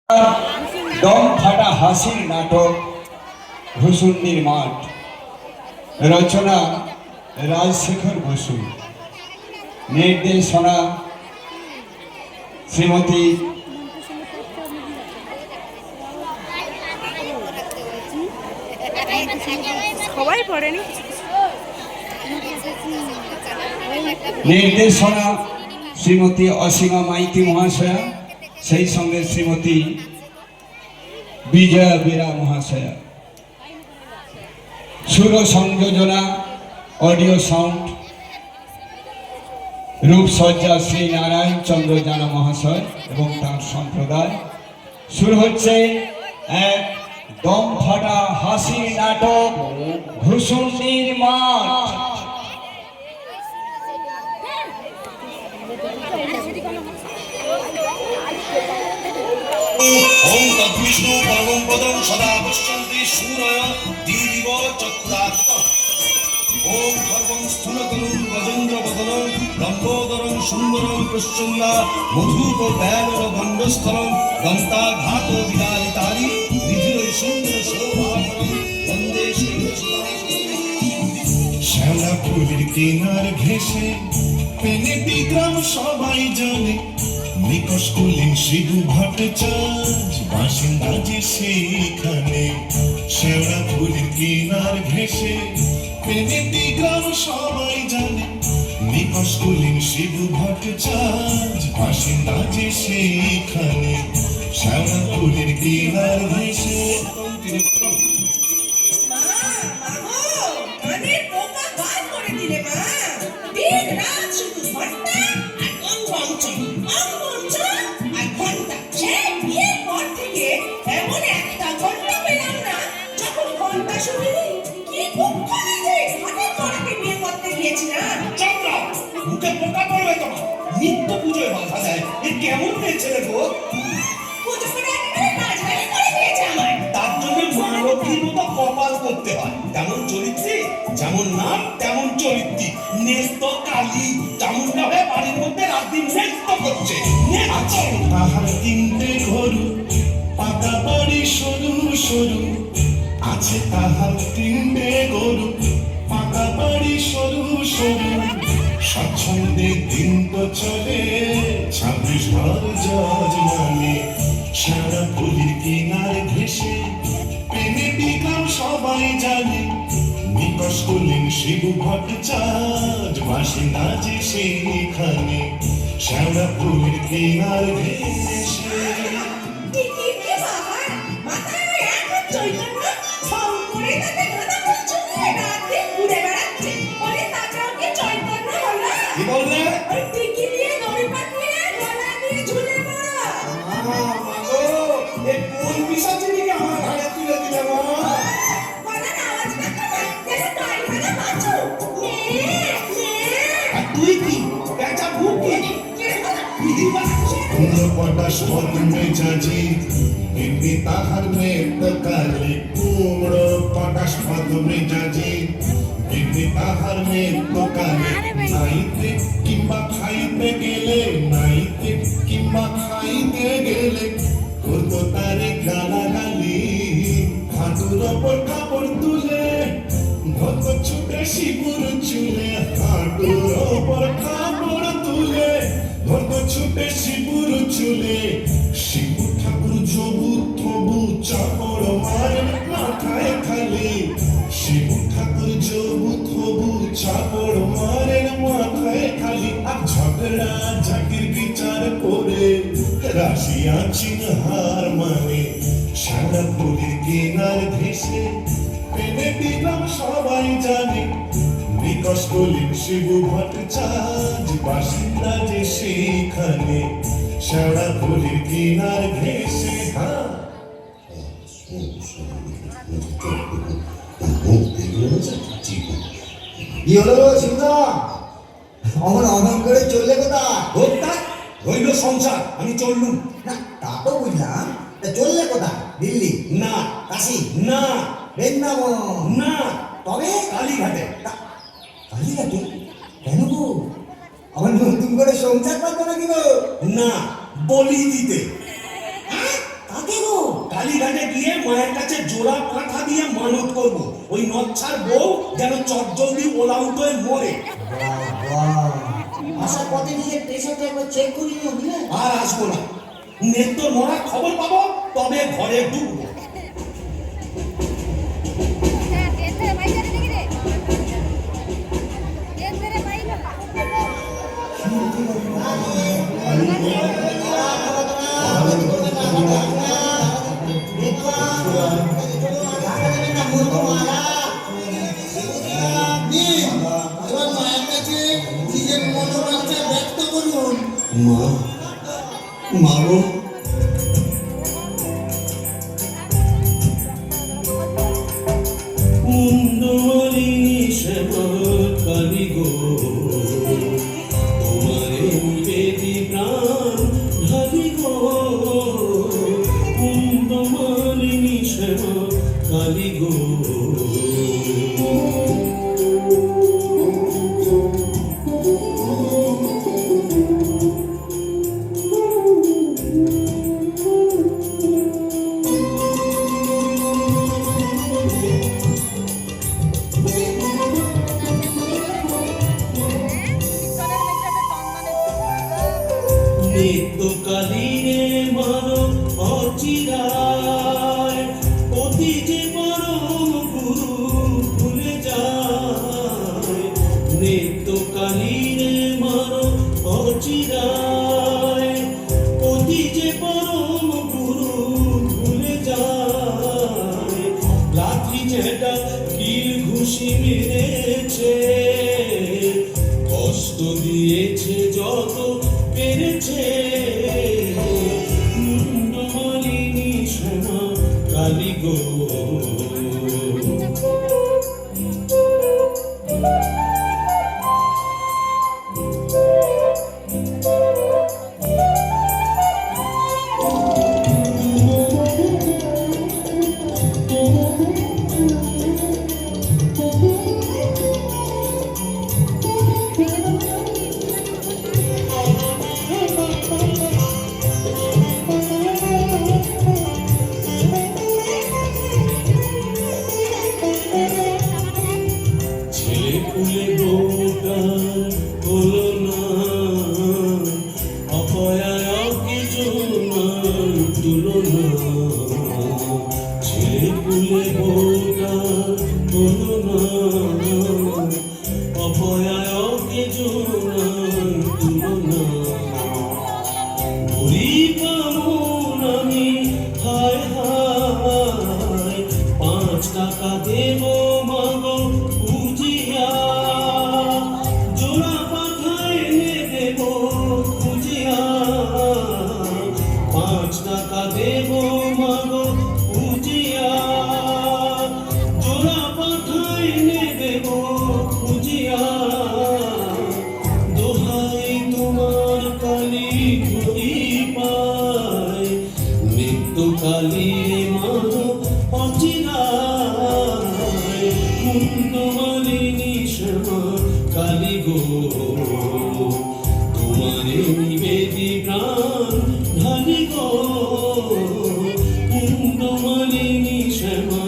দম ফাটা হাসির নাটক ভূষুণ্ডির মাঠ। রচনা রাজশেখর বসু, নির্দেশনা শ্রীমতী নির্দেশনা শ্রীমতী অসীমা মাইতি মহাশয়া, সেই সঙ্গে শ্রীমতী বিজয়া বেরা মহাশয়া। সুর সংযোজনা অডিও সাউন্ড রূপসজ্জা শ্রী নারায়ণ চন্দ্র জানা মহাশয় এবং তার সম্প্রদায়। শুরু হচ্ছে এক দম ফাটা হাসির নাটক ভূষুণ্ডির মাঠ। ওম তদ্বিষ্ণু পরমং পদং সদা পশ্যন্তি সূরয় দিদিব চক্ষুরাত্ম। ওম সর্বং স্থূলতরুং গজেন্দ্র বদনং লম্বোদরং সুন্দরং প্রচ্ছন্না মধুপ ব্যানর গণ্ডস্থলং দন্তাঘাত বিদারিতারি বিধির সুন্দর শোভাকরং বন্দে শ্যামলা ফুলের কিনার ঘেঁষে পেনে বিগ্রাম সবাই জানে, নিকশ কুলীন শিবু ভট্টাচার্য বাসিন্দা যে সেইখানে। শ্যামলা ফুলের কিনার ঘেঁষে পেনে বিগ্রাম সবাই জানে, নিকশ কুলীন শিবু ভট্টাচার্য বাসিন্দা যে সেইখানে। শ্যামলা ফুলের কিনার ঘেঁষে নিত্য পুজোয় বাধা দেয়। এ কেমন হয়েছে রে গো? তার জন্য মা লক্ষ্মীর মতো কপাল করতে হয়। তেমন চরিত্রে যেমন নাম তেমন চরিত্রী। নেস্ত কালী চামুন্ডা হয়ে বাড়ির মধ্যে রাত দিন নৃত্য করছে। তাহার তিনটে গরু পাকা বাড়ি সরু সরু আছে, তাহার তিনটে গরু পাকা বাড়ি সরু সরু। স্বচ্ছন্দে দিন তো চলে 26 ঘর জজ নামে। সারা পুলির কিনার ঘেঁষে পেনে বিগ্রাম সবাই জানে, নিকশ কুলীন শিবু ভট্টাচার্য বাসিন্দা যে সেইখানে। শ্যামলা ফুলের কিনার ঘেঁষে কি বললে? কোন পিসাচিনিকে আমার ঘাড়ে তুলে দিলে মা? তুই কি পেঁচা ভুকি? পটাশ মেজাজি এমনি তাহার মেয়ে কালে। কুমড়ো পটাশ মেজাজি এমনি তাহার মেয়ে কালে। নাইতে কিংবা খাইতে গেলে, নাইতে কিংবা খাইতে গেলে করবো তারে গালাগালি। হাঁটুর ওপর কাপড় তুলে ধরবো ছুটে শিবুর চুলে। হাঁটুর ওপর কাপড় তুলে ধরবো ছুটে শিবুর চুলে। শিবু ঠাকুর জবু তবু চাপড় মারে মাথায় খালি। শিবু ঠাকুর জবু তবু চাপড় মারে মাথায় খালি। আর ঝগড়া ঝাঁকির বিচার করে রাশিয়া চীন হার মানে। সারা পুরীর কিনার ঘেঁষে পেনে দিলাম সবাই জানে, নিকশ কুলীন শিবু ভট্টাচার্য বাসিন্দা যে সেইখানে। সারা পুরীর কিনার ঘেঁষে কি হলো চিন্তা? অমন অমন করে চললে কোথায়? হইল সংসার, আমি চললুম। না তা তো বুঝলাম, চললে কোথায়? দিল্লি না, কাশি না, বৃন্দাবন না, তবে কালীঘাটে। কালীঘাটে কেন গো? আমার নতুন করে সংসার পাবো নাকি গো? না, বলি দিতে। তা কালীঘাটে গিয়ে মায়ের কাছে জোড়া পাঁঠা দিয়ে মানত করব ওই নচ্ছার বউ যেন চটজলদি ওলাউট হয়ে মরে। আসার পথে নিজের প্রেশারটা একবার চেক করে নিও বুঝলে? আর আসবো না, নেত্য মরার খবর পাবো তবে ঘরে ঢুকবো। এবার মায়ের কাছে নিজের মনোবাঞ্ছা ব্যক্ত করুন। মা, মা গো, কুন্দমালিনী শ্যামা কালী গো, তোমারে নিবেদি প্রাণ ঢালি গো, কুন্দমালিনী শ্যামা কালী গো। নিত্যকালীনে মানো অচিরায় অতি যে পরম গুরু ভুলে যায়। নিত্যকালীনে মানো অচিরায় অতি যে পরম গুরু ভুলে যায়। লাঠি যেটা কিল ঘুষি মেরেছে, কষ্ট দিয়েছে যত পেরেছে, মুন্ডমালিনী শ্যামা কালী গো। ছেলে পুলে বউটার হলো না, অপয়ায় কিছু নাই তুলনা। ছেলে পুলে বউটার হলো না, অপয়ায় কিছু নাই তুলনা। বুড়ি কেমন আমি হায় হায়, 5 টাকা দেব মাগো খুঁজিয়া, জোড়া পাঠায় এনে দেব খুঁজিয়া। 5 টাকা দেব মাগো খুঁজিয়া, জোড়া পাঠায় এনে দেব খুঁজিয়া। দোহাই তোমার কালী ঘড়ি পায়, মৃত্যু কালী মানো অচিরায়। মুন্ডমালিনী শ্যামা কালী গো, তোমারে নিবেদি প্রাণ ঢালি গো। মুন্ডমালিনী শ্যামা,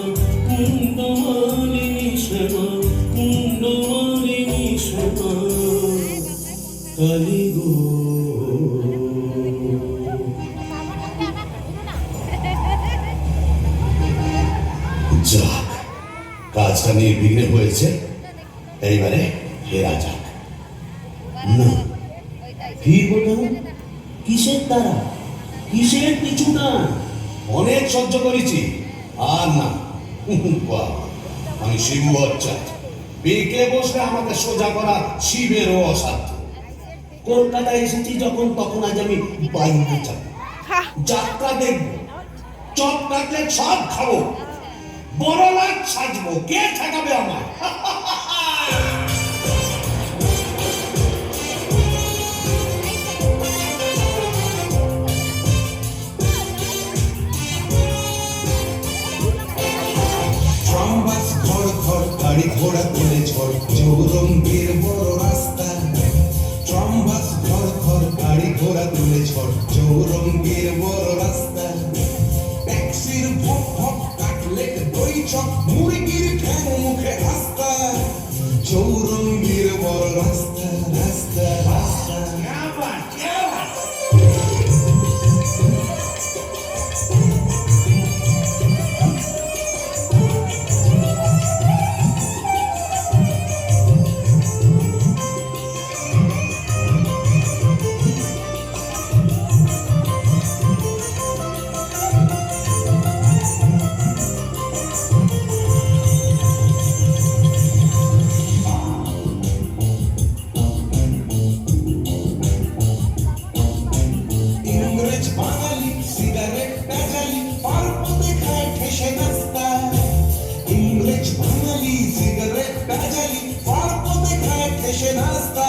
মুন্ডমালিনী শ্যামা, মুন্ডমালিনী শ্যামা কালী গো। যাক, কাজটা নির্বিঘ্নে হয়েছে, এইবারে ফেরা যাক। না, ফিরবো কেন? কিসের তারা, কিসের পিছু টান? অনেক সহ্য করেছি, আর না। বাহ, আমি শিবু বচ্চন, বেঁকে বসলে আমাকে সোজা করা শিবেরও অসাধ্য। কলকাতায় এসেছি যখন, তখন আজ আমি বাইরে যাব, যাত্রা দেখবো, চপ কাটলেট সব খাবো, বড় লাট সাজবো, কে ঠেকাবে আমার? ট্রামবাস ঘর ঘর গাড়ি ঘোড়া তুলে ঝড় চৌরঙ্গের বড় রাস্তা। ট্রামবাস ঘর ঘর গাড়ি ঘোড়া তুলে ঝড় চৌরঙ্গের বড় রাস্তা। ট্যাক্সির মুরগির ঠ্যাং মুখে আস্তা চৌরঙ্গীর বড় রাস্তা রাস্তা রাস্তা क्या बात क्या बात ইংরেজ বাঙালি সিগারেট টাকালি পার্বতে খায় ঠেসে নাস্তা ইংরেজ বাঙালি সিগারেট টাকালি পার্বতে খায় ঠেসে নাস্তা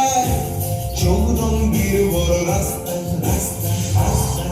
চৌরঙ্গীর বড় রাস্তা রাস্তা রাস্তা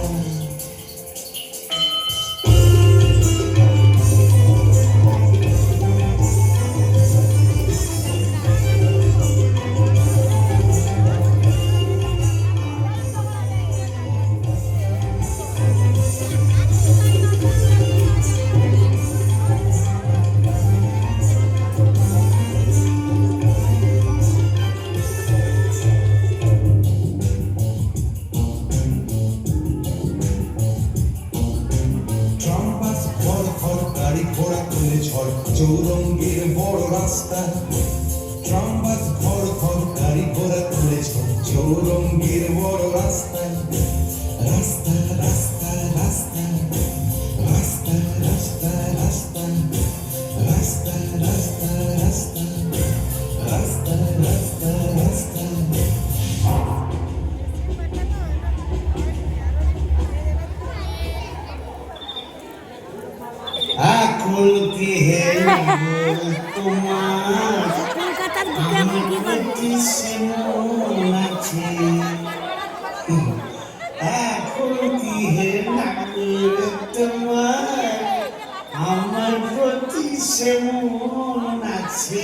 ট্রাম্পাস ঘর ঘর গাড়ি ঘোড়া তুলে ঝড় চৌরঙ্গীর বড় রাস্তা ট্রাম্পাস ঘর ঘর গাড়ি ঘোড়া তুলে ঝড় চৌরঙ্গীর বড় রাস্তা রাস্তা রাস্তা রাস্তা রাস্তা রাস্তা রাস্তা রাস্তা রাস্তা রাস্তা রাস্তা রাস্তা রাস্তা আকুল কি হে তোমার কলকাতার বুকে আমি কি করবো? মন আছে আকুল কি হে তোমার আমার প্রতি সে মন আছে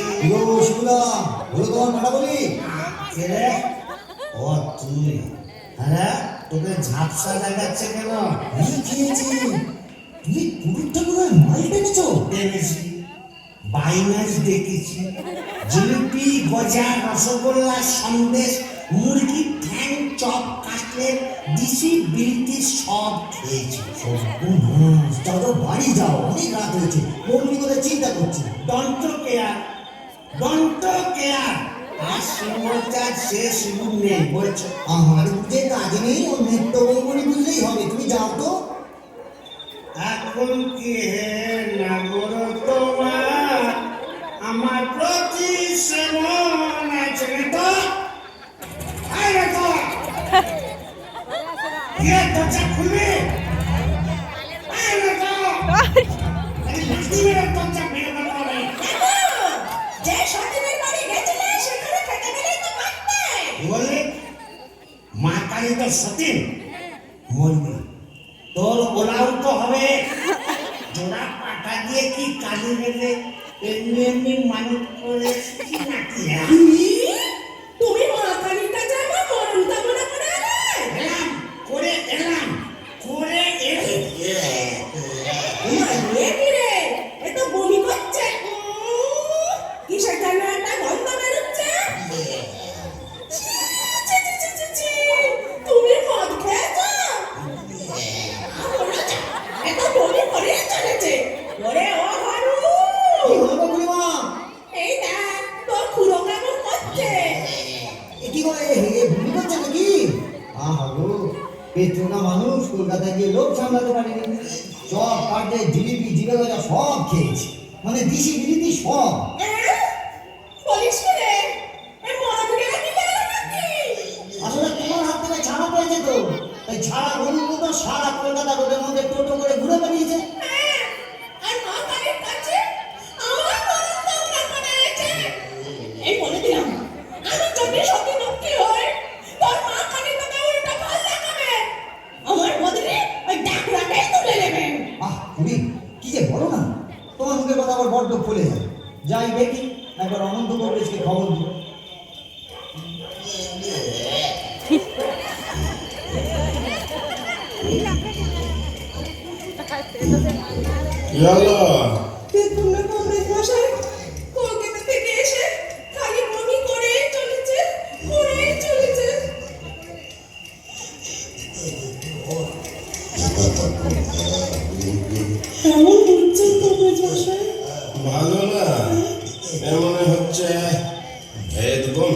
শিবুদা হলো তোমার মাটা বলি কে রে? ও তুই হ্যাঁ তোকে ঝাপসা দেখাচ্ছে কেন আমি খেয়েছি তুমি কুকুর ঠাকুরের মাল টেনেছো এনেছি বাইনাস দেখেছি জিলিপি গজা রসগোল্লা সন্দেশ মুরগির ঠ্যাং চপ কাটলেট দিশি বিলটি সব খেয়েছি চলো বাড়ি যাও অনেক রাত হয়েছে বলবি করে চিন্তা করছি দন্ত কেয়ার আর সিংহটার শেষ রূপ নেই বলছো আমার বুঝে কাজ নেই ও নৃত্য বলবনি বুঝলেই হবে তুমি যাও তো এখন কি হে নাগর তোমার আমার প্রতি সেমন আছে তো আরে তো কে দরজা খুলবে আরে তো আরে লাঠি মেরে দরজা ভেঙে দেবে যে সতীনের বাড়ি গেছিলে সেখানে খেতে গেলেই তো পারতে। বলে মা কালী তো সতীন মরবি তোর ওলাও তো হবে জোড়া পাটা দিয়ে কি কালী বেঁধে এমনি এমনি মানুষ করেছি নাকি হ্যাঁ? তুমি মাথানিটা যাবো মরণ কামনা করে এলে। এলাম করে এলাম করে এলি তোমার মেয়ে কি রে? এ তো বমি করছে। কিসের যেন একটা গন্ধ বেরোচ্ছে। ছি, ছি, ছি, ছি, ছি, ছি। তুমি মদ খেয়েছো? এ তো বমি করে চলেছে। ওরে ও হারু, কি হলো গো বুড়িমা এই দেখ তোর খুড়ো কেমন করছে। এ কি করে ভুল করছে নাকি আহা গো পেট্রোনা মানুষ কলকাতায় গিয়ে লোক সামলাতে পারেনি সব কাটে জিলিপি জিরে গজা সব খেয়েছি মানে দিশি বিলিতি সব বলিস কি রে? এ মদ গেলে কি গেল নাকি? আসলে তোমার হাত থেকে ছাড়া পেয়েছে তো তাই ছাড়া গরুর মতো সারা কলকাতা রোডের মধ্যে টোটো করে ঘুরে বেরিয়েছে হ্যাঁ, আর মা কালীর কাছে আমার মরণ কামনা করে এসেছে। এই বলে দিলাম, আমি যদি সতী মুক্তি হই, তোর মা কালী তোকে উল্টো ফল দেখাবে। আমার বদলে ওই ডাকরাটাই তুলে নেবে। আহ তুমি কি যে বলো না তোমার মুখের কথা আবার বড্ড ফুলে যায় যাই দেখি একবার অনন্ত কংগ্রেসকে খবর দিই পেট্রোনা কংগ্রেস মশাই কলকাতা থেকে এসে খালি বমি করেই চলেছে, করেই চলেছে। কেমন হচ্ছে কবিরাজ মশাই? ভালো না, এমন হচ্ছে ভেদ গুণ।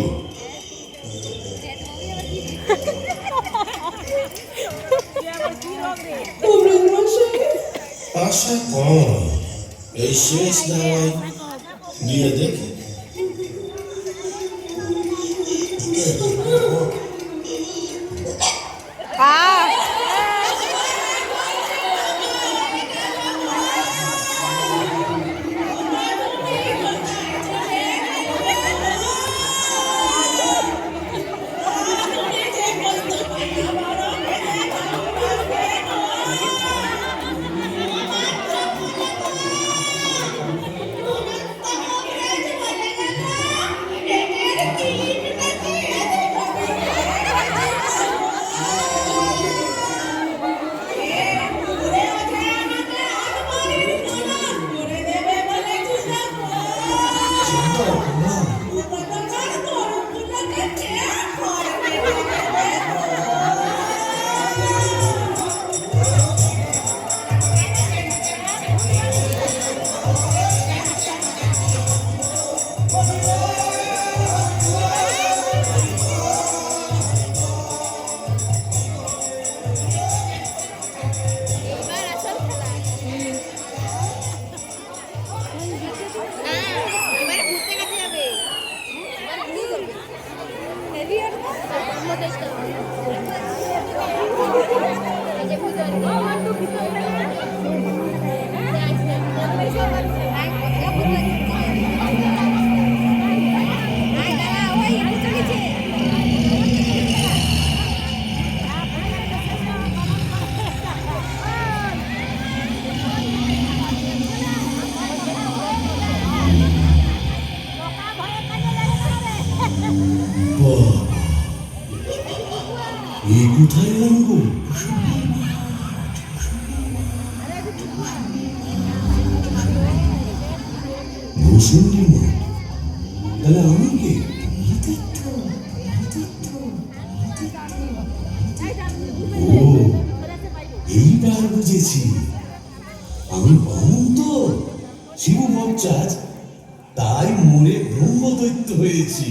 কবিরাজ মশাই আশা কম, এই শেষ দাওয়াই দিয়ে দেখি। এই কোথায় এলাম গো? ভূষণ্ডী মঠ, তাহলে আমি কে? ও, এইবার বুঝেছি, আমি অনন্ত শিব ভক্তাজ, তাই মনে ব্রহ্মদৈত্য হয়েছি।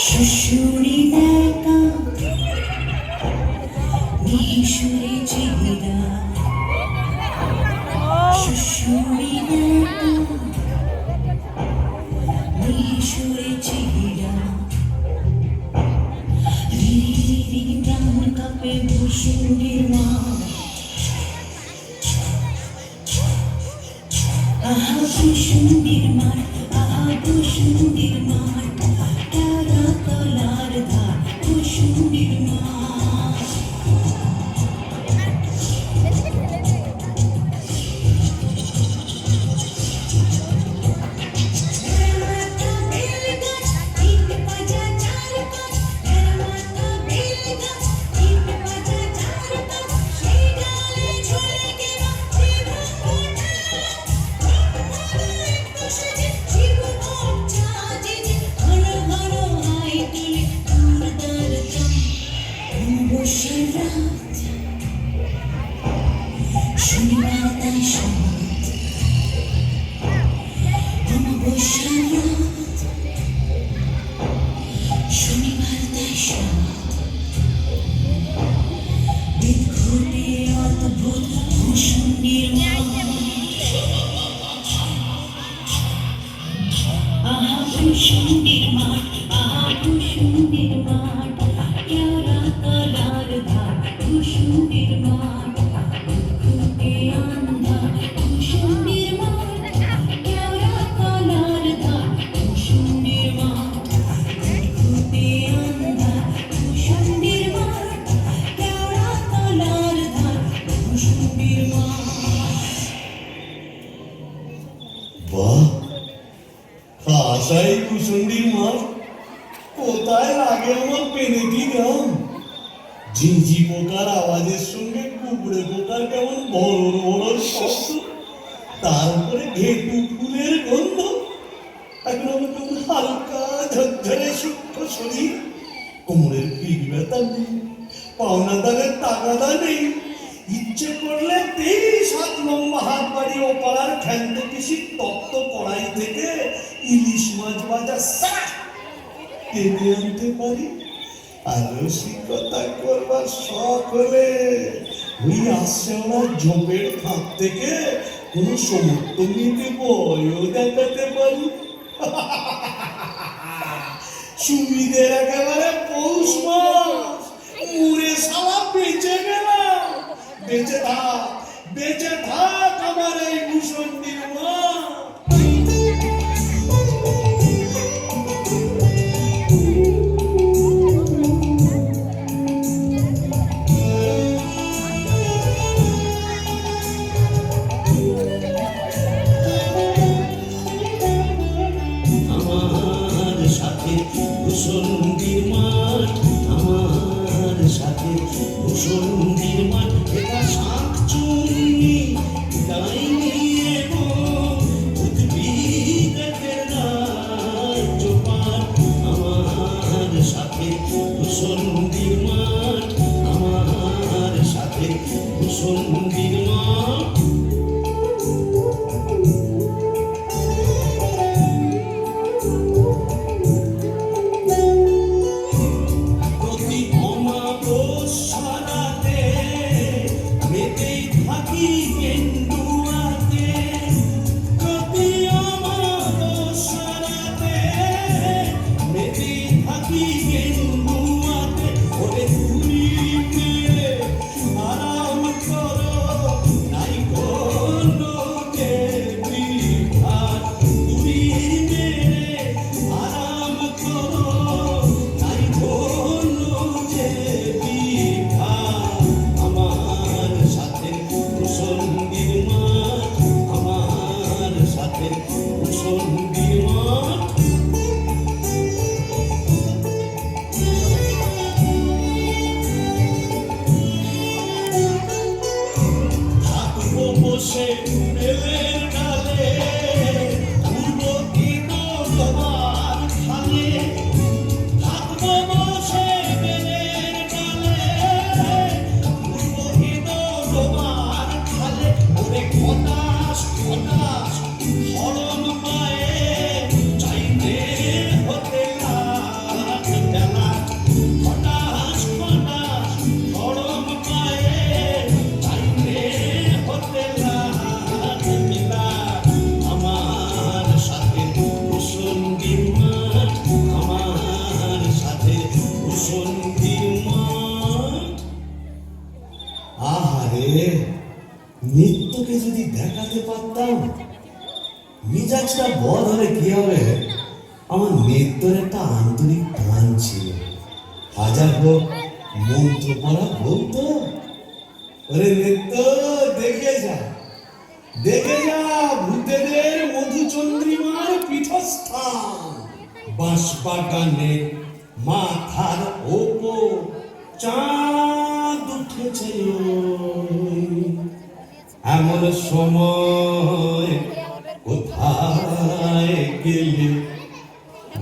শুশুরি দেখা নিশুরি চিরা শুশুরি দেখা নিশুরি চিরা রিরি প্রাণ কাপে ভূষুন্ডির মা আহা ভূষুন্ডির মা আহা ভূষুন্ডির মা তারা তলার ধার ভূষুন্ডির মা অমাবস্যার রাত, শনিবার তাই সমাজ, অমাবস্যার রাত, শনিবার তাই সমাজ, বিদ্ঘটে অদ্ভুত ভূষণ নির্মাণ, আহা ভূষণ নির্মাণ, আহা ভূষণ নির্মাণ, কেওড়া তলার ধার, ভূষণ নির্মাণ, বিদ্ঘটে আন্ধা, ভূষণ নির্মাণ, কেওড়া তলার ধার, ভূষণ নির্মাণ, বিদ্ঘটে আন্ধা, ভূষণ নির্মাণ, কেওড়া তলার ধার, ভূষণ নির্মাণ। বাহ, খাসাই কুসুন্ডির মাছ কোথায় লাগে আমার পেনেটি গ্রাম। ঝিঁঝি পোকার আওয়াজের সঙ্গে কুকুরে পোকার কেমন বড় বড় শব্দ, তারপরে ঘেটু ফুলের গন্ধ, এখন আমার কেমন হালকা ঝরঝরে সূক্ষ্ম শরীর, কোমরের পিঠ ব্যথা নেই, পাওনাদারের তাগাদা নেই, ইচ্ছে করলে 23 লম্বা হাত বাড়িয়ে ওপাড়ার খ্যান্ত পিসির তপ্ত কড়াই থেকে ইলিশ মাছ ভাজা টেনে আনতে পারি। আর রসিকতা করবার শখ হলে ওই আসছে ওরা ঝোপের ফাঁক থেকে কোনো সমর্থ নিতে বয়ও দেখাতে পারি। সুবিধে একেবারে পৌষ মাস, মুড়ে সালা বেঁচে গেলাম। বেঁচে থাক আমার এই ভূষণ্ডির মা। আমার সাথে ভূষণ্ডির মাঠ, আমার সাথে ভূষণ্ডির মাঠ, এটা শাঁখচুন্নি ডাইনি এবং উদ্ভিদের রাজ্যপাল। আমার সাথে ভূষণ্ডির মাঠ, আমার সাথে ভূষণ্ডির মাঠ। প্রতি অমাবস্যাতে মেতেই থাকি কেন্দুয়াতে, প্রতি অমাবস্যাতে মেতেই থাকি কেন্দুয়াতে। ওরে তুলি মেরে আরাম করো, নাই কোনো দেবী ভার। তুলি মেরে আরাম করো, নাই কোনো দেবী ভার। আমার সাথে ভূষণ্ডির মাঠ, আমার সাথে ভূষণ্ডির মাঠ। থাকবো বসে বেলের ডালে, উড়বো কিনো তোমার খালে। থাকবো বসে বেলের ডালে, উড়বো কিনো তোমার খালে। ওরে হতাশ হতাশ হরণ পায়ে, চাইতে হতে লাখ বেলা। হতাশ হতাশ হরণ পায়ে, চাইতে হতে লাখ বেলা। আমার সাথে ভূষণ্ডির মাঠ, আমার সাথে ভূষণ্ডির মাঠ। আহারে, নিত্যকে যদি দেখাতে পারতাম। মিজাজটা বদ হলে কি হবে, আমার নিত্যর একটা আন্তরিক টান ছিল। হাজার হোক মন্ত্র পড়া বলতো, ওরে নিত্য দেখে যা, দেখে যা ভূতেদের মধুচন্দ্রিমার পীঠস্থান। বাঁশবাগানে মাথার ওপর চাঁদ উঠেছে ওই। এমন সময় কোথায় গেলে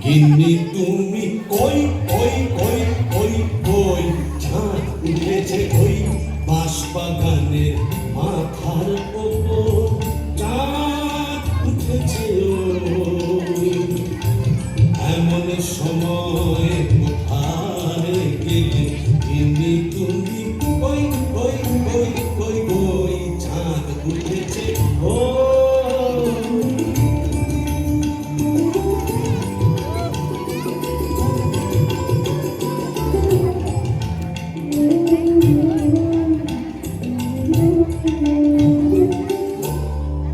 গিন্নি তুমি? কই কই কই কই কই চাঁদ উঠেছে ওই বাঁশবাগানের মাথার ওপর, চাঁদ উঠেছে ওই। এমন সময় কোথায় গেলে ইনি তুমি, ওই ওই ওই ওই ওই চাঁদ উঠেছে ওই।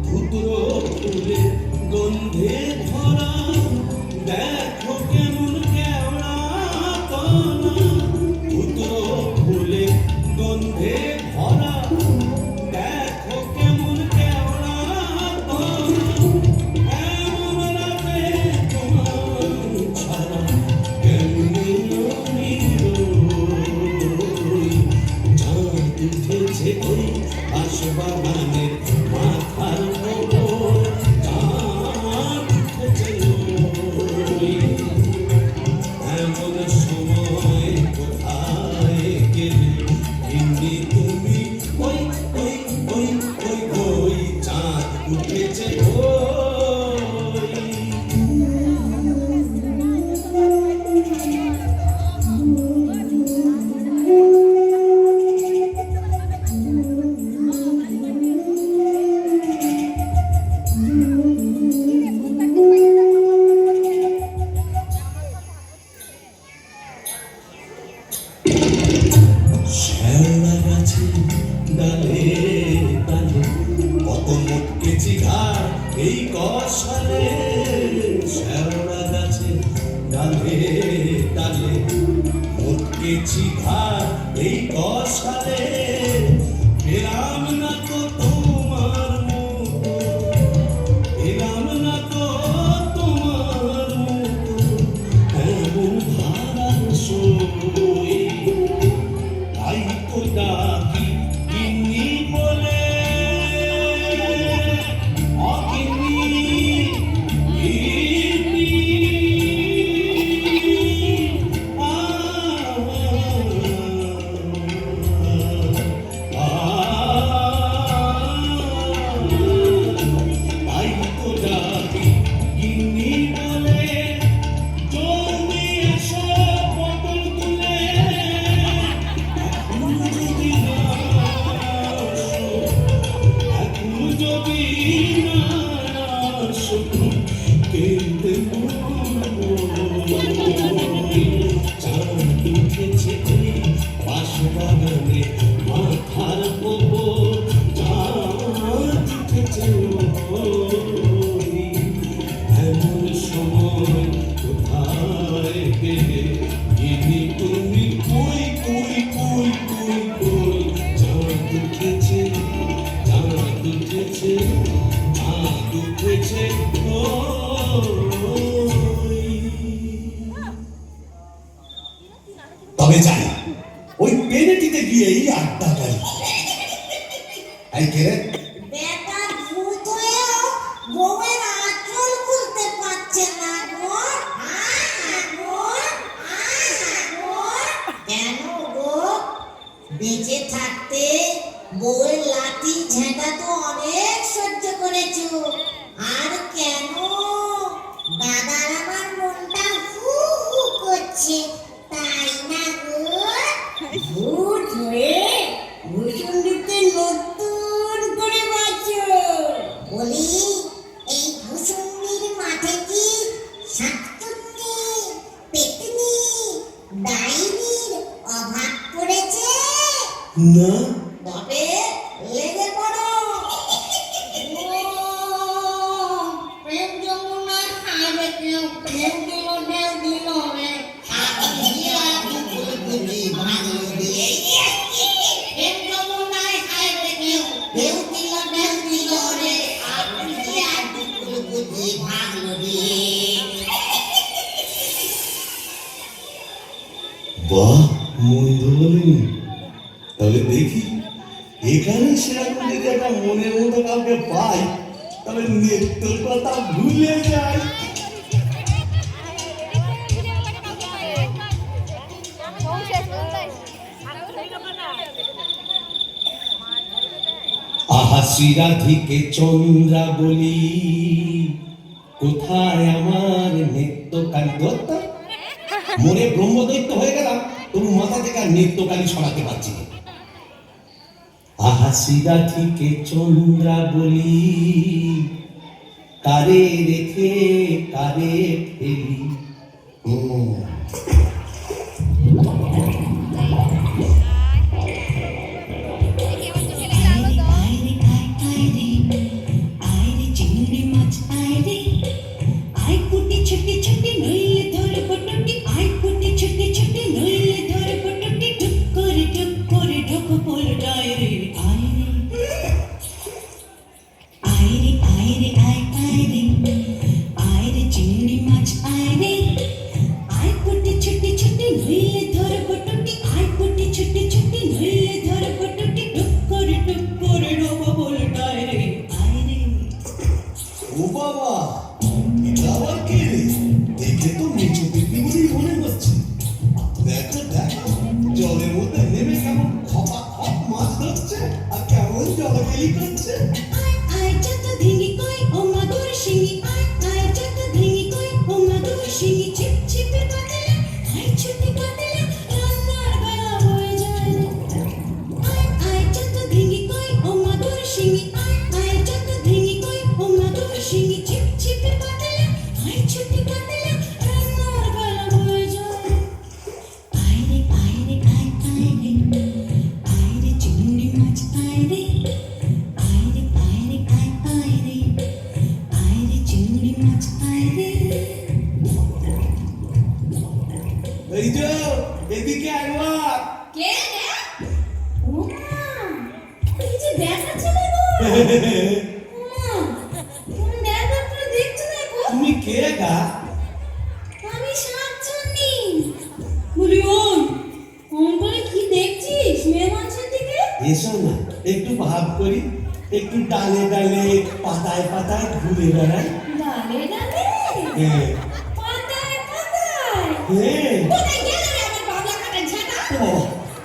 ধুতরো ফুলে গন্ধে ভরা, দেখো কেমন কেওড়া কণা। ধুতরো ফুলে গন্ধে ভরা, দেখো কেমন কেওড়া কণা। এমন রাতে তোমার ছাড়া কেমনে আমি রই। চাঁদ উঠেছে ওই বাঁশবাগানের মাথার ওপর, চাঁদ উঠেছে ওই। এমন সময় কোথায় গেলে ইনি তুমি, ওই ওই ওই ওই ওই চাঁদ উঠেছে ওই। শ্যাওড়া গাছে ডালে ডালে কত মুটকেছি ঘাড় এই কষালে। শ্যাওড়া গাছে ডালে ডালে মুটকেছি ঘাড় এই কষালে। পেলাম না তো তোমার মতো, পেলাম না তো তোমার মতো এমন ধারার সই। তাই তো ডাকি গিন্নি বলে, অগিন্নি গিন্নি। তাই তো ডাকি গিন্নি বলে, জলদি এসো পটল তুলে। এখন যদি না আসো, এখন যদি না আসো, কেঁদে মরবো। চাঁদ উঠেছে ওই বাঁশবাগানে মাথার ওপর, চাঁদ উঠেছে ওই। এমন সময় কোথায় গেলে ইনি তুমি, কই কই কই কই কই। চাঁদ উঠেছে, চাঁদ উঠেছে, চাঁদ উঠেছে ওই। তবে যাই ওই পেনেটিতে গিয়েই আড্ডা গাড়ি। এই কে রে? বেটা ভূত হয়েও বউয়ের আঁচল খুলতে পারছে না গো। কেন গো? বেঁচে থাকতে বউয়ের লাঠি ঝেঁটা তো অনেক সহ্য করেছো, আর কেন? দাদার আমার মনটা হু হু করছে, তাই না গো? ভূত হয়ে ভূষুণ্ডিতে নতুন করে বাঁচো। বলি, এই ভূষুণ্ডির মাঠে কি শাকচুন্নি, পেতনি, ডাইনির অভাব পড়েছে? না, তবে লেগে পড়ো। প্রেম যমুনা হাবে কেউ প্রেম দিল ঢেউ দিল রে। প্রেম যমুনায় হাবে কেউ ঢেউ দিল ঢেউ দিল রে। ভাগলো রে। বাহ, মন্দ বলেনি। তবে দেখি এখানে সেরকম যদি একটা মনের মতো কাউকে পাই, তবে নেত্রর কথা ভুলে যাই। শেষ হাসি রাধিকে চন্দ্রা বলি, কোথায় আমার নিত্যকালী দত্ত? মনে ব্রহ্মদৈত্য হয়ে গেলাম, তবু মাথা থেকে আর নিত্যকালী সরাতে পারছি না। হাসি রাধিকে চন্দ্রা বলি, কারে রেখে কারে ফেলি। ও বাবা, এটা আবার কে রে? দেখে তো নিচু পিপি বলেই মনে হচ্ছে। দেখো দেখো, জলের মধ্যে নেমে কেমন খপা খপ মাছ ধরছে আর কেমন জলকেলি করছে। এই যে এদিকে একবার। কে রে? ওমা, এই যে দেখাচ্ছে না গো। ওমা, তুমি দেখা করে দেখছো না গো? তুমি কে গা? আমি শাকচুন্নি। বলি ওই, অঙ্কলে কি দেখছিস মেয়ে মানুষের দিকে? এসো না, একটু ভাব করি, একটু ডালে ডালে পাতায় পাতায় ঘুরে বেড়াই। ডালে ডালে? হ্যাঁ পাতায় পাতায়? হ্যাঁ। কোথায় গেলে রে আমার বাবলা কাটা ঝাঁটা? ও,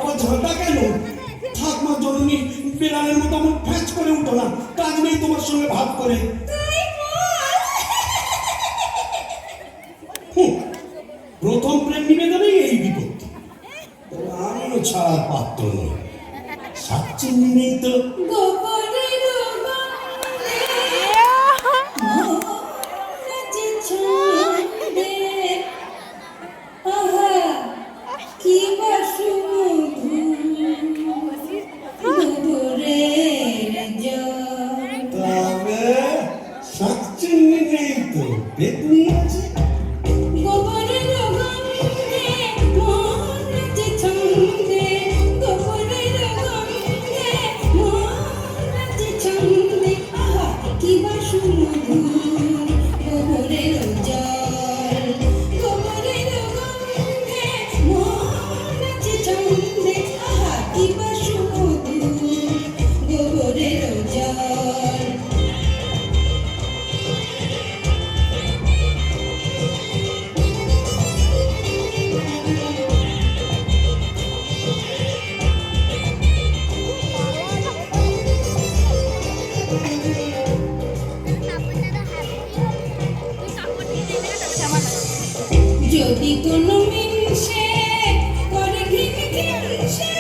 আমার ঝড়টা কেন? থাক মা জননী, বেড়ালের মতো আমার ফ্যাচ করে উঠো না, কাজ নেই তোমার সঙ্গে ভাব করে। তুই বল। প্রথম প্রেম নিবেদনেই এই বিপত্তি। তবে আমিও ছাড়ার পাত্র নই। সাচ্চিন্নি নেই তো। গোপনে রোগনে মোরাজি ছন্দে আহা কি বাসুমধু গোবরের জল। তবে সাচ্চিন্নি নেই তো, পেতনি আছে। গোপনে রোগনে মোরাজি ছন্দে গোপনে রোগনে মোরাজি ছন্দে আহা কি বাসুমধু গোবরের জল। গোবরের গন্ধে মোরাজি ছন্দে আহা কি বাসুমধু গোবরের জল। যদি কোনো মিনসে করে ঘিনঘিনসে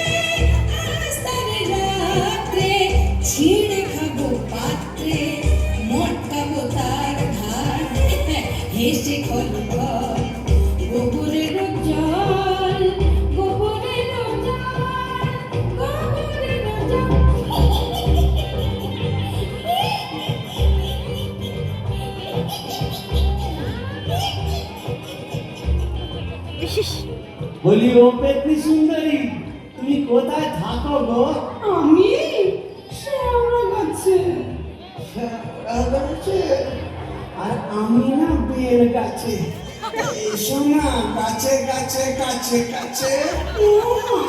আজ তার রাত্রে ছিঁড়ে খাবো পাত্রে মটকাবো তার ঘাট হেসে খলবল গোবরের জল গোবরের জল গোবরের বলি ও পেতনি সুন্দরী, তুমি কোথায় থাকো গো? আমি শ্যাওড়া গাছে। আর আমি না বেল গাছে। এসো না, কাছে কাছে কাছে কাছে। ও মা,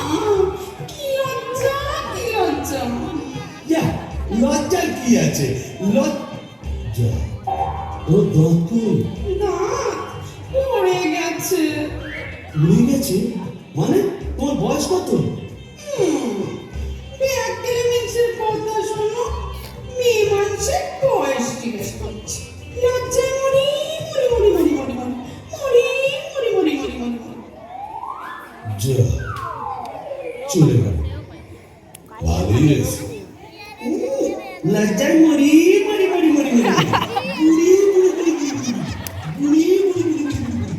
কি লজ্জা কি লজ্জা। যা, লজ্জার কি আছে? লজ্জা ও দতুল দাঁত পড়ে গেছে। উড়ে গেছে মানে? তোমার বয়স কত? ব্যাকটেরিয়া মিক্সের কথা শোনো, Yes. লজ্জায় মরি মরি মরি মরি মরি বুড়ি বুড়ি বুড়ি বুড়ি বুড়ি বুড়ি বুড়ি।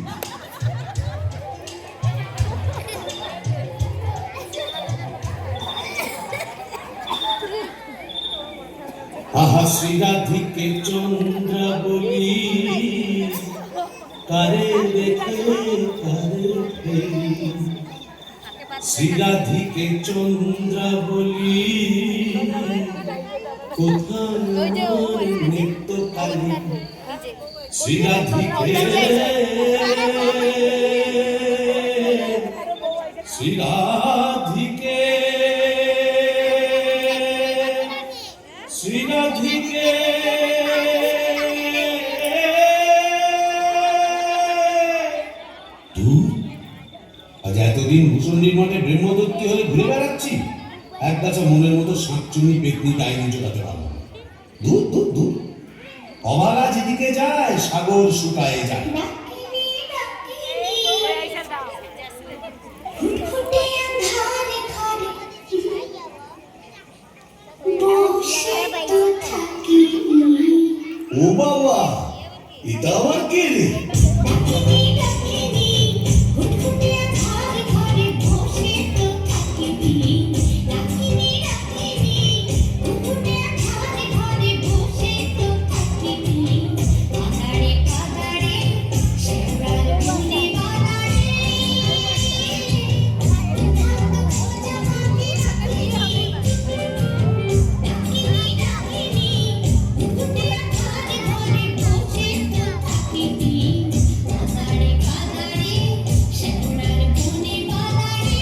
আহা শ্রীরাধিকে চন্দ্র বলি কারে দেখে কারে ফেরি শ্রীরাধিকে চন্দ্র বলি কোথায় নিত্য কালী শ্রীরাধিকে শ্রীরাধিকে শ্রীরাধিকে আজ এতদিন ভূষণ্ডির মঠে ব্রহ্মদত্তি হয়ে ঘুরে বেড়াচ্ছি এক গাছা মনের মতো শাঁকচুন্নি পেতনি ডাইনি জোটাতে পারবো না। দূর দূর দূর অবালা যেদিকে যায় সাগর শুকায়ে যায়। ডাকিনি ফুটে আঁধারে ঘরে বসে তো থাকি ও বাবা, এটা আবার কে রে? ডাকিনি ফুটে আঁধারে ঘরে বসে তো থাকি ডাকিনি ফুটে আঁধারে ঘরে বসে তো থাকি কাদারে কাদারে শেওড়ার বনে বাদারে খোঁজা মাটি রাখিনি ডাকিনি ফুটে আঁধারে ঘরে বসে তো থাকি কাদারে কাদারে শেওড়ার বনে বাদারে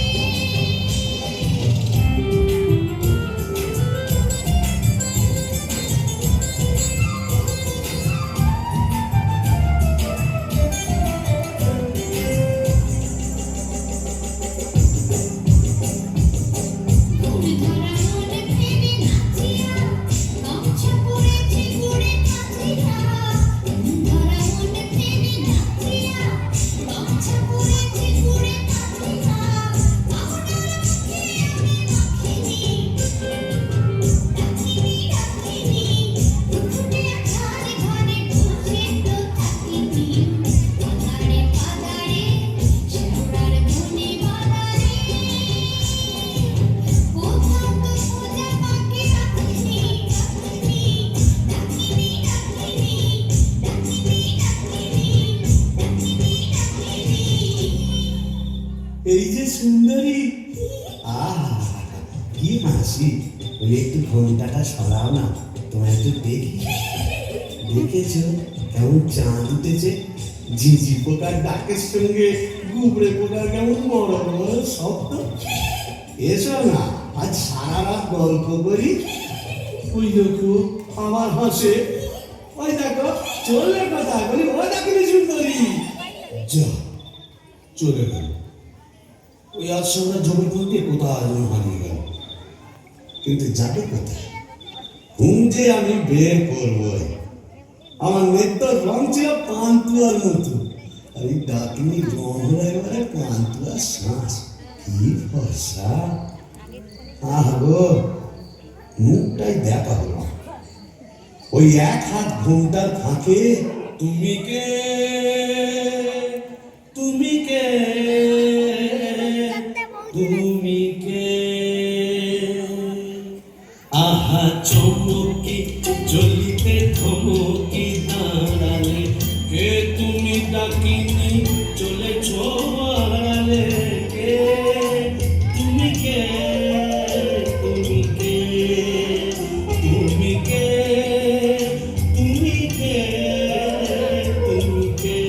ঘুরে ধরা মনে প্রেমে নাচিয়া গামছা পরেছে গোড়ে কাঁচিয়া ধরা মনে প্রেমে নাচিয়া গামছা পরেছে গোড়ে কাঁচিয়া আপনার মুখে আমি মাখিনি ডাকিনি ফুটে আঁধারে ঘরে বসে তো থাকিনি কাদারে কাদারে শেওড়ার বনে বাদারে কোথাও তো খোঁজা পাখি রাখিনি এই যে সুন্দরী, আহা কি হাসি। ওই একটু ঘন্টাটা সরাও না, তোমার একটু দেখি। দেখেছ কেমন চাঁদ উঠেছে? ঝিঝি পোকার ডাকের সঙ্গে গুবড়ে পোকার কেমন বড় বড় শব্দ। এসো না, আজ সারা রাত গল্প করি। ওই দেখো আমার হাসে, ওই দেখো চলে কথা বলি, ওই দেখি সুন্দরী। যা চলে গেল। ওই আজ সন্ধ্যা জমি তুলতে কোথায় যেন হারিয়ে গেল। কিন্তু যাবে কোথায়? ঘুম যে আমি বের করবই। আমার নেত্তর রং ছিল পান্তুয়ার মতো, আর এই ডাকিনি রং হলো এবারে পান্তুয়ার শ্বাস। কি ফর্সা! আহ গো, মুখটাই দেখা হলো। ওই এক হাত ঘুমটার ফাঁকে তুমি কে, তুমি কে, তুমি কে? আহা চমকি জ্বলিতে থমকি দাঁড়ালে, কে তুমি ডাকিনি চলেছ আড়ালে? কে তুমি কে, তুমি কে, তুমি কে, তুমি কে, তুমি কে?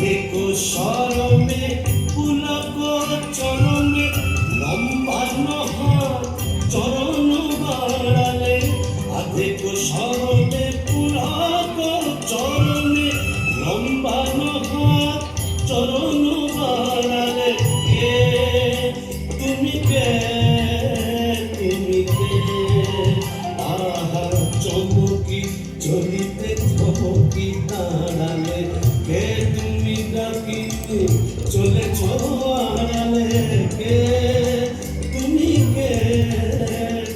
দেখো সরমে পুলক চরণে লম্বানো হাত চরণ বাড়ালে, দেখো সরমে পুলক চরণে দাঁড়ালে কে তুমি ডাকিতে চলেছ আড়ালে কে তুমি কে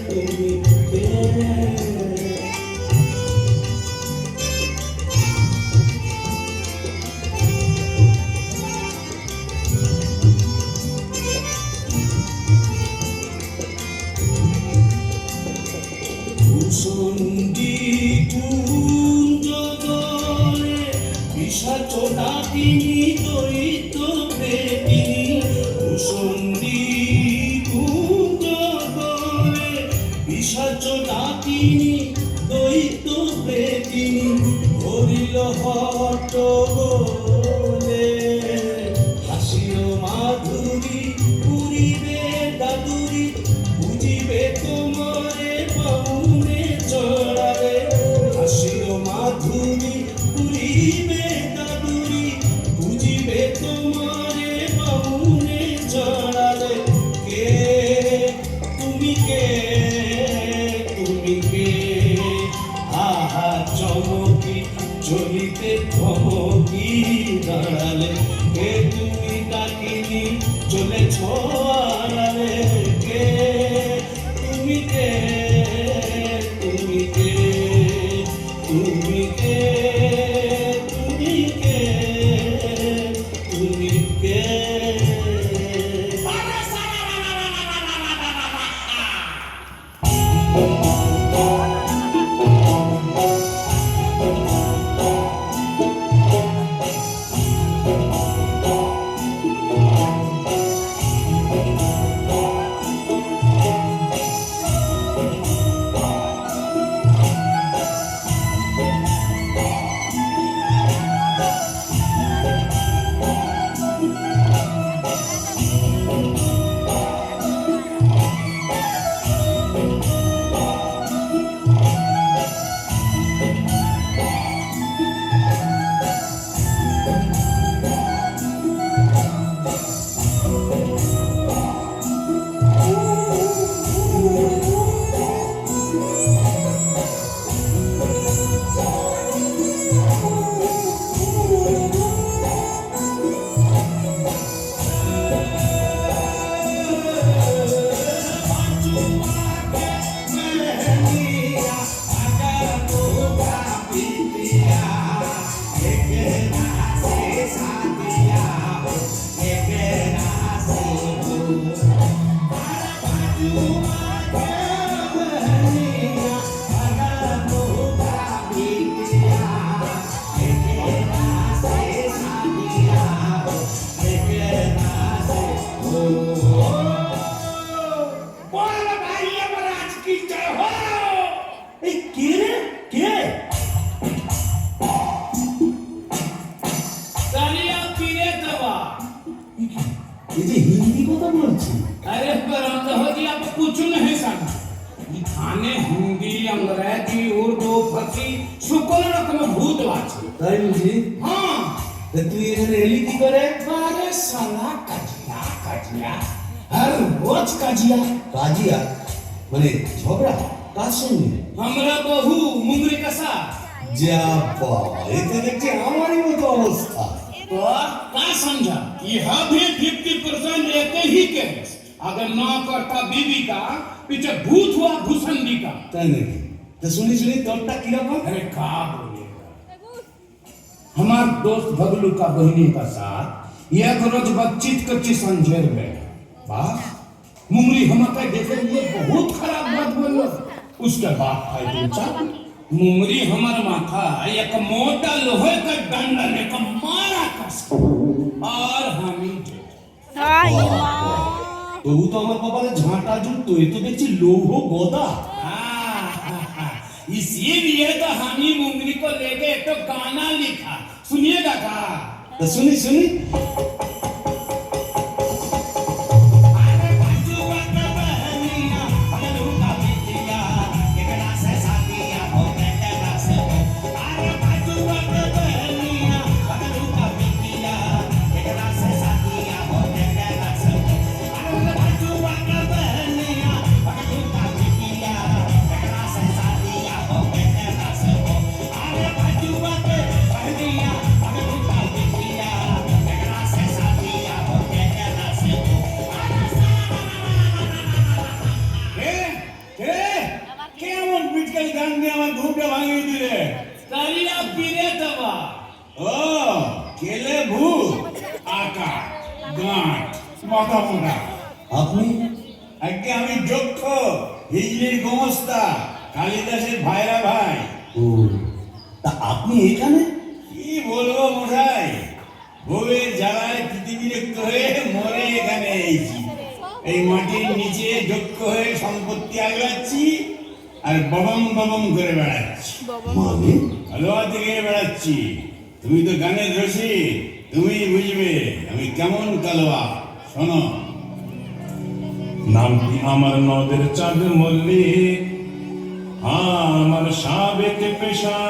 তুমি কে ভূষণ্ডী কুঞ্জরে পিশাচনাটিনী দৈত্য প্রেমিনী ভূষণ্ডী কুঞ্জরে পিশাচনাটিনী দৈত্য প্রেমিনী হরিল হট্ট বলে হাসিও মাধুরী পুরিবে দাদুরি বুঝিবে তোমারে পাউনে চড়াবে হাসিও মাধুরী পুরিবে দাদুরি বুঝিবে তোমারে পাউনে চড়াবে কে তুমি কে তুমি কে আহা চমকি চলিতে থমকি দাঁড়ালে কে তুমি ডাকিনি চলেছ আড়ালে কে তুমি কে তুমি কে তুমি কে তুমি কে তুমি কে हिंदी কথা বলছি अरे पर अंदर जी आप कुछ नहीं समझ ये खाने हिंदी अंग्रेजी उर्दू फारसी সকল রকম ভূত আছে তাই বুঝি হ্যাঁ তা তুই এখানে এলি কি করে আরে সালা কাজিয়া কাজিয়া हर रोज काजिया কাজিয়া মানে ঝগড়া কার সঙ্গে हमरा बहू मुंगरी का साथ যা বাবা এতে দেখছি আমারই মতো অবস্থা तो का समझा यह भी 50% रहते ही के अगर ना करता बीवी का पीछे भूत हुआ भूसंडी का তাই নাকি তা শুনি শুনি তোরটা কিরকম अरे का बोलेगा हमार दोस्त भगलू का बहनी का साथ एक रोज बातचीत कच्ची संजेर में बस मुंगरी हमका देखे हुए बहुत खराब बात बोलो उसके बाद भाई पूछा मुंगरी हमार माथा एक मोटा लोहे का डंडा लेकर मारा कस और हम তবু তো আমার কপালে ঝাঁটা জুটতো এ তো দেখছি লৌহ গদা इसीलिए तो हम ही मुंगरी को लेके एक तो गाना लिखा सुनिएगा का তা শুনি শুনি পীরে দেবা। ও কেলে ভূত আকা গাঁট মোটা মোটা। আপনি আজকে আমি যক্ষ হিজলির গোমস্তা কালিদাসের ভাইরা ভাই। ও তা আপনি এখানে? কি বলবো মশাই, বউয়ের জ্বালায় পৃথিবীরক্ত হয়ে মরে এখানে এসেছি। এই মাটির নিচে যক্ষ হয়ে সম্পত্তি আগলাচ্ছি আর ববম ববম করে বেড়াচ্ছি। মানে আলোয়া থেকে বেড়াচ্ছি। তুমি তো গানের রসি, তুমি বুঝবে আমি কেমন কালোয়া। শোনো, নামটি আমার নদের চাঁদ মল্লিক, আমার সাবেক পেশা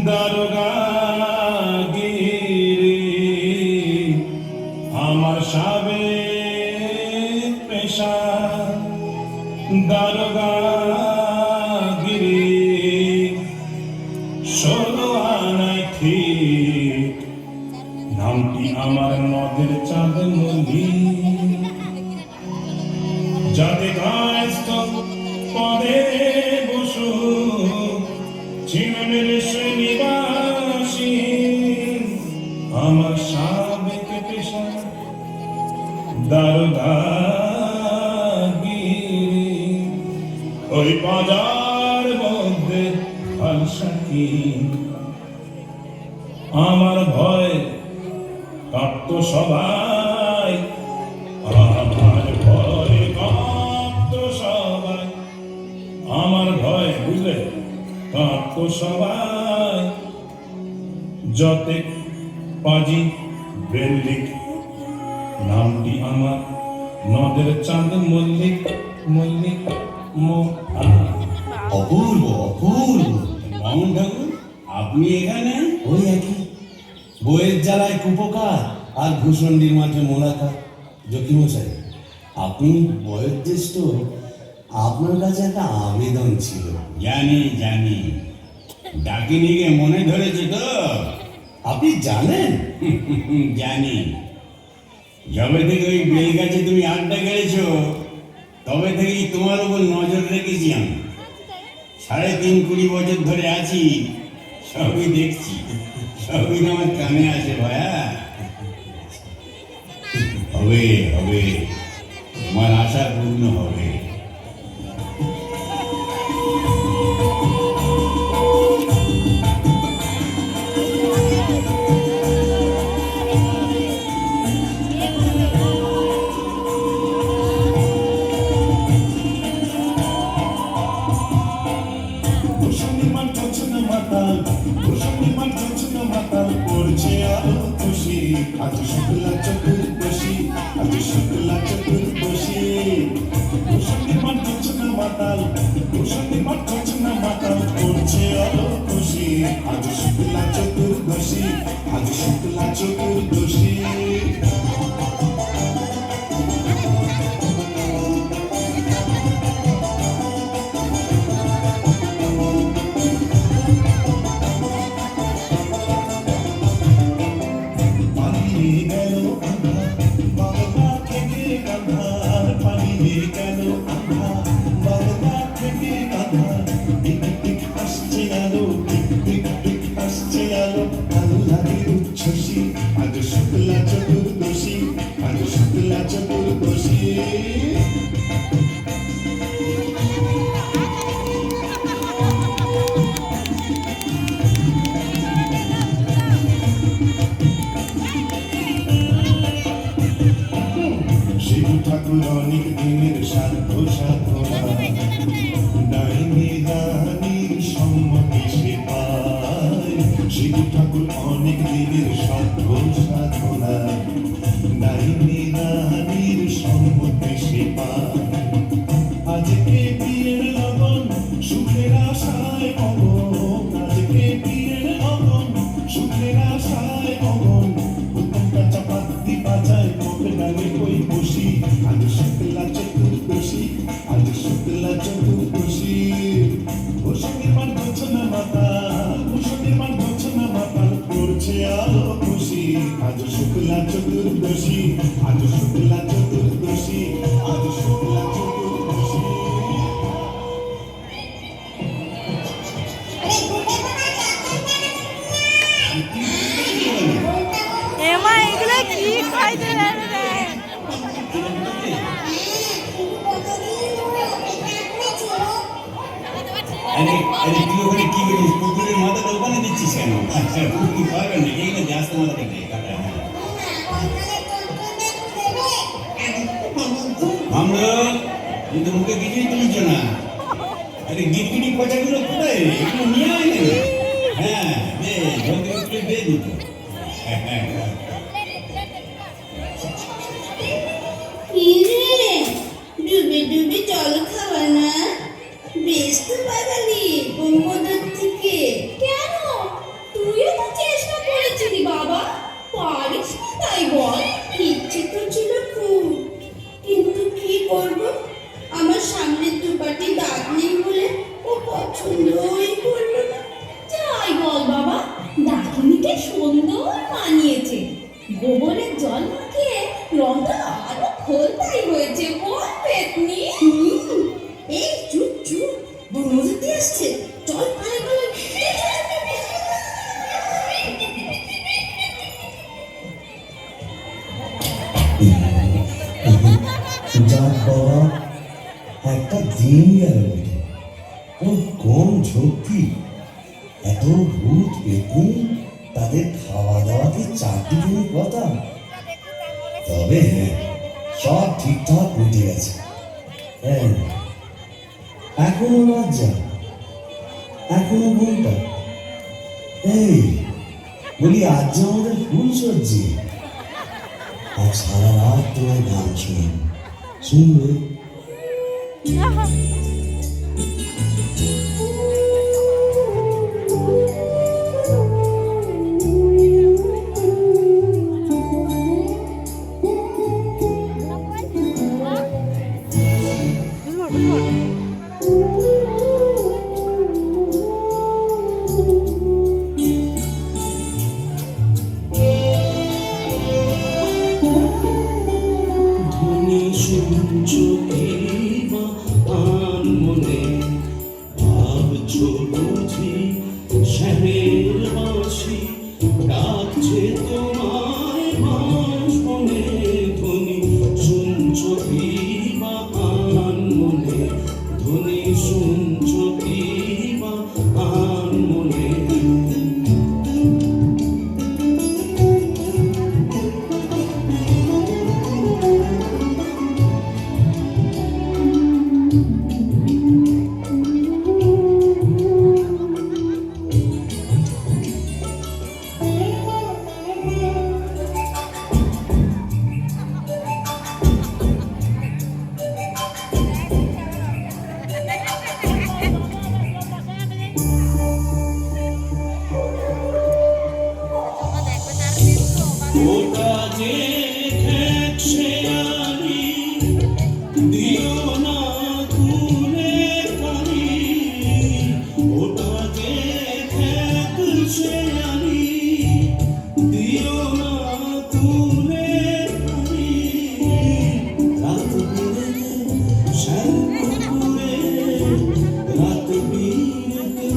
দারোগাগিরি। আমার সাবেক পেশা দারোগাগিরি। 16 আনায় ঠিক, নামটি আমার নদের চাঁদ মল্লিক। যাতে কায়স্থ পদে বসু চিমের নিবাসী। আমার সাবেক পেশা দারোগাগিরি। ওই বাজার মধ্যে আলসাকি আমার ভয় কাঁপতো সবাই। আমার ভয় কাঁপতো সবাই, আমার ভয় বুঝলে কাঁপতো সবাই। যতে পাজি বেল্লিক, নামটি আমার নদের চাঁদ মল্লিক। মল্লিক অপূর্ব অপূর্ব। মামুন ঠাকুর, আপনি এখানে? ওই একই বইয়ের জ্বালায় কুপকার আর ভূষণ্ডির মাঠে মোলাকার। জকিমশাই, আপনি বয়োজ্যেষ্ঠ, আপনার কাছে একটা আবেদন ছিল। জানি জানি, ডাকিনিকে মনে ধরেছে তো? আপনি জানেন? জানি। যবে থেকে ওই বেলগাছে তুমি আড্ডা গেড়েছো, তবে থেকেই তোমার উপর নজর রেখেছি আমি। 3.5-20 বছর ধরে আছি, সবই দেখছি, সবই আমার কানে আসে ভায়া। হবে হবে, তোমার আশা পূর্ণ হবে। আজ শুক্লা চতুর্দশী, আজ শুক্লা চতুর্দশী। ভূষণিমান জোছনা মাতাল, ভূষণিমান জোছনা মাতাল করছে আলো খুশি। আজ শুক্লা চতুর্দশী, আজ শুক্লা চতুর্দশী। আজ শুক্লা চতুর্দশী, আজ শুক্লা চতুর্দশী। শিব ঠাকুর অনেক দিনের সাধ্য সাধনা, ডাইনি রানীর সম্মতি সে পায়। শিব ঠাকুর অনেক দিনের সাধ্য সাধনা, ডাইনি রানীর সম্মতি সে পায়। আজকে বিয়ের লগন সুখের আশায় মগন, আজকে বিয়ের লগন সুখের আশায় মগন। উত্তমটা চাপাতি বাজায় মুখ ডালে কই বসি। আজ শুক্লা চতুর্দশী, আজ শুক্লা চতুর্দশী। ভূষণিমান জোছনা মাতাল, ভূষণিমান জোছনা মাতাল করছে আলো খুশি। আজ শুক্লা চতুর্দশী, আজ শুক্লা চতুর্দশী, আজ শুক্লা চতুর্দশী। আরে ঘুরে বেড়াচ্ছে আরে আরে তুই ওখানে কি করিস? পুকুরের মাথাটা ওখানে দিচ্ছিস কেন? পুকুর পাবে না, এইখানে যাস তো মাথাটা দিয়ে কাটা। আমরা তুই তো মুখে কিছুই তুলিস না। আরে গিটগিটি পচাগুলো কোথায়? এগুলো নিয়ে আয় না। হ্যাঁ, দে, জলদি উঠলে দে দুটো। ইরে ডুবে ডুবে জল খাওয়া না বেশ তো বাঙালি ব্রহ্মদত্ত থেকে কেন তুইও তো চেষ্টা করেছিলি বাবা পারিস না তাই বল ইচ্ছে তো ছিল খুব কিন্তু কি করব আমার সামনের দুপাটি দাঁত নেই বলে ও পছন্দই করলো না যাই বল বাবা ডাকিনিকে সুন্দর মানিয়েছে গোবরের জল মাখিয়ে রংটা আরো খোলতাই হয়েছে বল পেতনি এই চুপ চুপ ব্রহ্মদত্তি আসছে চল পালে পালে যাক বাবা, একটা দিন গেল বটে। ওর কম ঝক্কি, এত ভূত পেতনি, তাদের খাওয়া দাওয়াতে চারটি দিনের কথা। তবে হ্যাঁ, সব ঠিকঠাক উঠে গেছে। হ্যাঁ, এখনো লজ্জা, এখনো ঘুমটা। এই বলি, আজ যে আমাদের ফুল সজ্জি, আর সারা রাত তোমার গান শুনবে। ওটা যে খেছে আনি দিও না তুলে পানি ওটা যে খেছে আনি দিও না তুলে পানি রাত বিরেতে শ্যাল পুকুরে রাত বিরেতে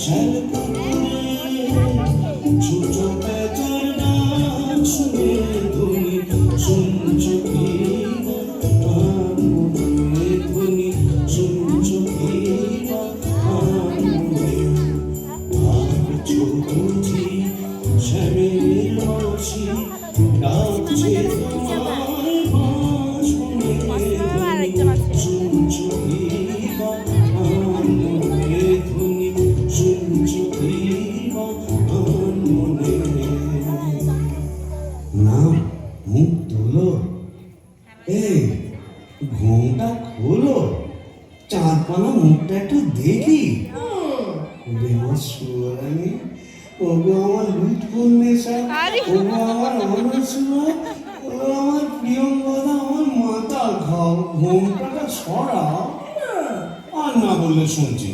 শ্যাল পুকুরে ছোট পেঁচার নাচ শুনে ধ্বনি শুনছো কি মনে ধ্বনি শুনছো কি মনে ভাবছো বুঝি শ্যামের বাঁশি ডাকছে তোমায় বাঁশবনে শুনছো কি মনে ধ্বনি শুনছো কি মনে না, মুখ তোলো, এই ঘুমটা খোলো, চাঁদপানা মুখটা একটু দেখি। সুরানি, ওগো আমার লুৎফুল নেশা, ওগো আমার অনসুয়া, ওগো আমার প্রিয়ঙ্গদা, আমার মাথা খাও, ঘুমটাটা সরাও। আর না বললে শুনছি,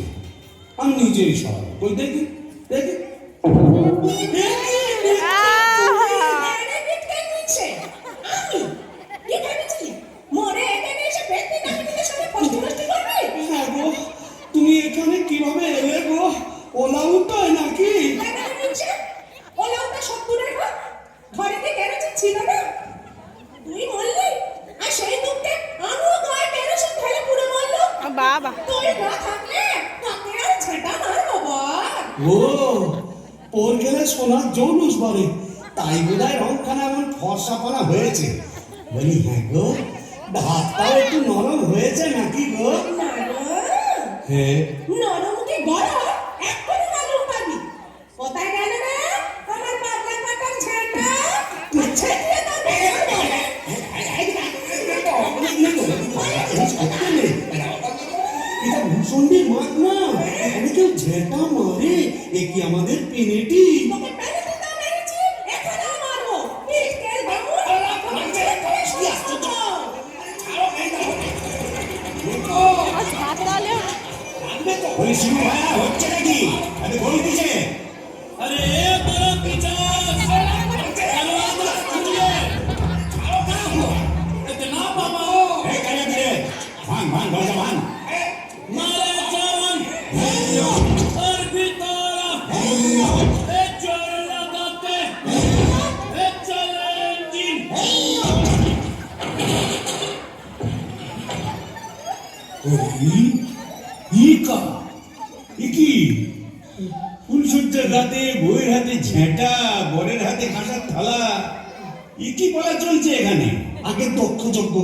আমি নিজেই সব ওই দেখি দেখি হ্যাঁ গো, তুমি এখানে কিভাবে এলে গো? ওলা উঠোয় নাকি? ওর গেলে সোনার জৌলুস বলে, তাই বোধহয় রংখানা এমন ফর্সাপানা হয়েছে। বলি হ্যাঁ গো, ভাতটাও একটু নরম হয়েছে নাকি গো? হ্যাঁ, নরম কি গরম এক্ষুনি মালুম পাবি। কোথায় গেল রে আমার পাতলা কাটার ঝাঁটা? আচ্ছা দিয়ে তোর এটা ভূষণের মাঠ না, এখানে কেউ ঝেঁটা মারে, এ কি আমাদের পেনেটি? তোকে পেরেতে তো মেরেছি, এখানেও মারবো। পিঠের বাবুর আমার ছেলে করিস কি আশ্চর্য। ওই শিবু ভাইয়া হচ্ছে নাকি? আরে বল দিছে। अरे तेरा पीछा इतना बाबा এই কানে দিলে ভাঙ ভাঙ দরজা ভাঙ। मारे चरण और भीतर ए चोर लगाते ए चले इंजिन ফুলসজ্জার রাতে বউয়ের হাতে ঝেঁটা, বরের হাতে কাঁসার থালা, কি বলা চলছে এখানে? আগে দক্ষ যজ্ঞ,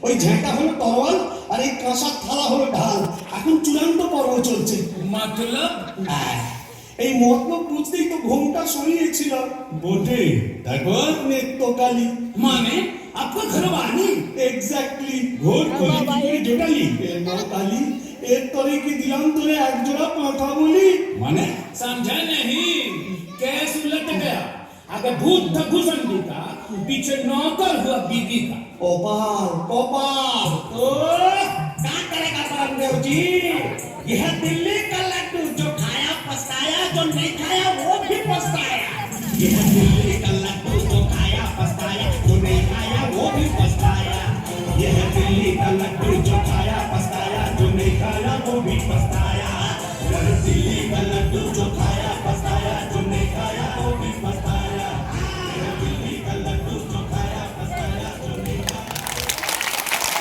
ওই ঝেঁটা হলো তরোয়াল আর এই কাঁসার থালা হলো ঢাল। এখন চূড়ান্ত পর্ব চলছে। मतलब এই মতলব বুঝতেই তো ঘোমটা সরিয়েছিলাম। বটে, তারপর নেত্রকালী माने आपका घर वाली এক্স্যাক্টলি ঘোর কলি কি করে জোটালি? কালী, এর তরে কি দিলাম তোরে এক জোড়া পাঁঠা বলি। মানে समझा नहीं कैस उलट गया अगर भूत था घुसंडी का पीछे नौकर हुआ बीवी का কপাল কপাল। तो क्या करेगा परमदेव जी यह दिल्ली का लड्डू जो खाया पछताया जो नहीं खाया